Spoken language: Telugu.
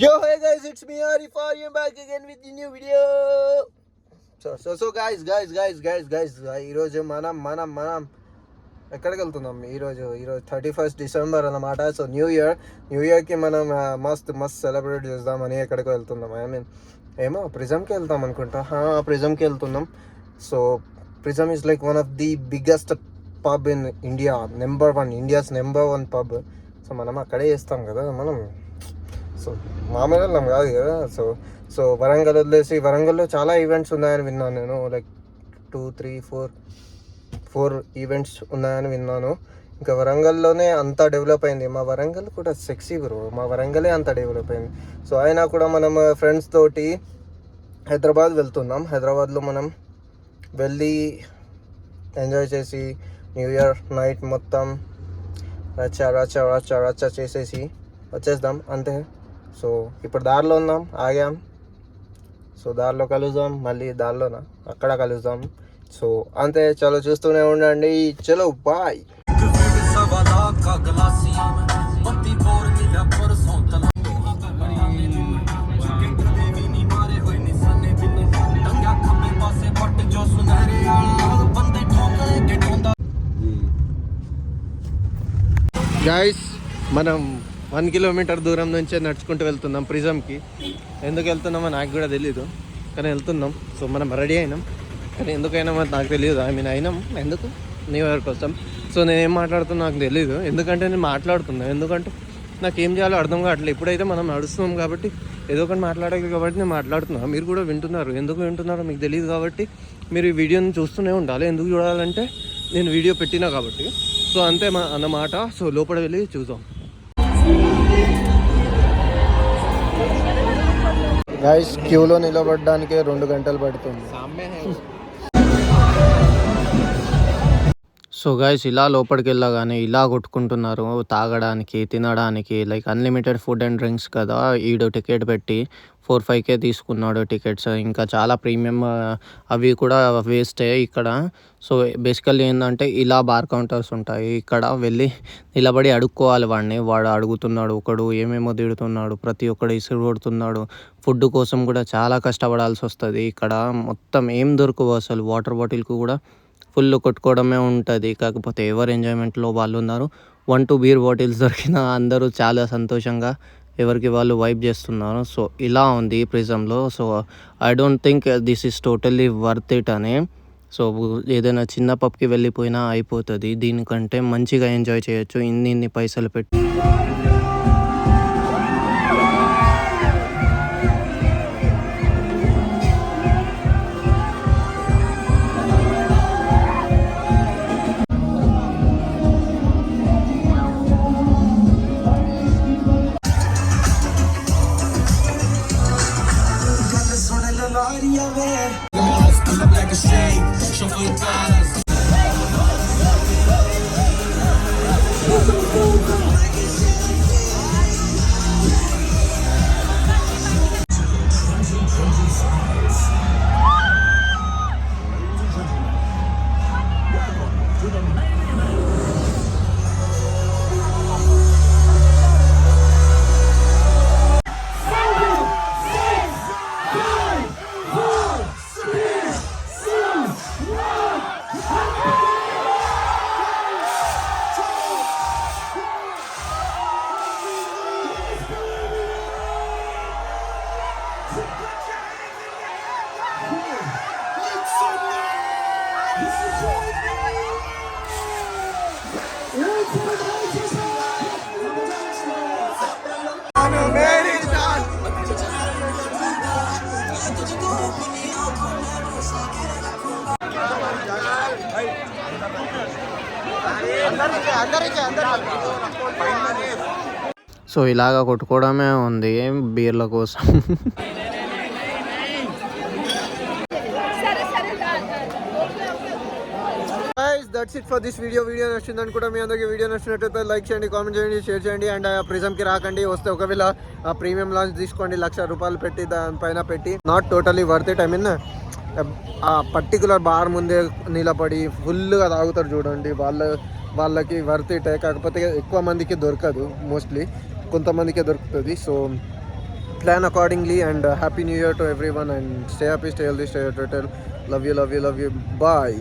Yo, hey guys, it's me Arif. I am back again with the new video. So guys, ఈరోజు మనం ఎక్కడికి వెళ్తున్నాం? ఈరోజు 31st డిసెంబర్ అన్నమాట. సో న్యూ ఇయర్కి మనం మస్త్ సెలబ్రేట్ చేద్దామని ఎక్కడికి వెళ్తున్నాం. ఏమో ప్రిజమ్కి వెళ్తాం అనుకుంటా. ప్రిజమ్కి వెళ్తున్నాం. So prism is like one of the biggest pub in India, India's number 1 pub. So మనం అక్కడే చేస్తాం కదా మనం. సో మామూలు వెళ్ళాం కాదు కదా. సో వరంగల్ వదిలేసి, వరంగల్లో చాలా ఈవెంట్స్ ఉన్నాయని విన్నాను నేను. లైక్ 2, 3, 4 ఈవెంట్స్ ఉన్నాయని విన్నాను. ఇంకా వరంగల్లోనే అంతా డెవలప్ అయింది. మా వరంగల్ కూడా సెక్సీ బ్రో, మా వరంగలే అంతా డెవలప్ అయింది. సో అయినా కూడా మనం ఫ్రెండ్స్ తోటి హైదరాబాద్ వెళ్తున్నాం. హైదరాబాద్లో మనం వెళ్ళి ఎంజాయ్ చేసి న్యూ ఇయర్ నైట్ మొత్తం రచ్చ చేసేసి వచ్చేద్దాం అంతే. సో ఇప్పుడు దారిలో ఉన్నాం, ఆగాం. సో దారిలో కలుద్దాం, మళ్ళీ దారిలోనా అక్కడ కలుద్దాం. సో అంతే, చలో చూస్తూనే ఉండండి. చలో బాయ్. గైస్, మనం 1 కిలోమీటర్ దూరం నుంచే నడుచుకుంటూ వెళ్తున్నాం ప్రిజమ్కి. ఎందుకు వెళ్తున్నామో నాకు కూడా తెలీదు, కానీ వెళ్తున్నాం. సో మనం రెడీ అయినాం, కానీ ఎందుకైనామో నాకు తెలియదు. అయినాం ఎందుకు? న్యూ ఇయర్ కోసం. సో నేనేం మాట్లాడుతున్నా నాకు తెలీదు, ఎందుకంటే నేను మాట్లాడుతున్నాను. ఎందుకంటే నాకు ఏం చేయాలో అర్థం కావట్లేదు. ఇప్పుడైతే మనం నడుస్తున్నాం కాబట్టి ఏదో ఒకటి మాట్లాడాలి కాబట్టి నేను మాట్లాడుతున్నాను. మీరు కూడా వింటున్నారు. ఎందుకు వింటున్నారో మీకు తెలియదు కాబట్టి మీరు ఈ వీడియోని చూస్తూనే ఉండాలి. ఎందుకు చూడాలంటే నేను వీడియో పెట్టినా కాబట్టి. సో అంతే అన్నమాట. సో లోపల వెళ్ళి చూద్దాం. గైస్, క్యూలో నిలబడడానికి 2 గంటలు పడుతుంది. సో గైస్, ఇలా లోపలికి వెళ్ళగానే ఇలా కొట్టుకుంటున్నారు తాగడానికి, తినడానికి. Like unlimited food and drinks కదా. ఈడు టికెట్ పెట్టి 4-5K తీసుకున్నాడు టికెట్స్. ఇంకా చాలా ప్రీమియం అవి కూడా వేస్టే ఇక్కడ. సో బేసికల్లీ ఏంటంటే ఇలా బార్ కౌంటర్స్ ఉంటాయి. ఇక్కడ వెళ్ళి నిలబడి అడుక్కోవాలి వాడిని. వాడు అడుగుతున్నాడు, ఒకడు ఏమేమో తిడుతున్నాడు, ప్రతి ఒక్కడు ఇసురు కొడుతున్నాడు. ఫుడ్ కోసం కూడా చాలా కష్టపడాల్సి వస్తుంది ఇక్కడ. మొత్తం ఏం దొరకవు అసలు. వాటర్ బాటిల్కి కూడా ఫుల్ కొట్టుకోవడమే ఉంటుంది. కాకపోతే ఎవరు ఎంజాయ్మెంట్లో వాళ్ళు ఉన్నారు. 1-2 బీర్ బాటిల్స్ దొరికినా అందరూ చాలా సంతోషంగా ఎవరికి వాళ్ళు వైబ్ చేస్తున్నారు. సో ఇలా ఉంది ప్రిజంలో. So I don't think this is totally worth it అని. సో ఏదైనా చిన్న పబ్కి వెళ్ళిపోయినా అయిపోతుంది. దీనికంటే మంచిగా ఎంజాయ్ చేయొచ్చు ఇన్ని పైసలు పెట్టి. సో ఇలాగ కొట్టుకోవడమే ఉంది బీర్ల కోసం. That's it for this video నచ్చింది అనుకుంటా. మీ అందరికీ వీడియో నచ్చినట్లయితే లైక్ చేయండి, కామెంట్ చేయండి, షేర్ చేయండి. అండ్ ప్రిజమ్కి రాకండి, వస్తే ఒకవేళ ప్రీమియం లాంచ్ తీసుకోండి. ₹1,00,000 పెట్టి దానిపైన పెట్టి నాట్ టోటలీ వర్త్ ఇట్. ఆ పర్టికులర్ బార్ ముందే నిలబడి ఫుల్గా తాగుతారు చూడండి, వాళ్ళకి వర్త్ ఇటే. కాకపోతే ఎక్కువ మందికి దొరకదు, మోస్ట్లీ కొంతమందికే దొరుకుతుంది. So plan accordingly, and happy new year to everyone, and stay happy, stay healthy, stay total. Love you, love you, love you. Bye.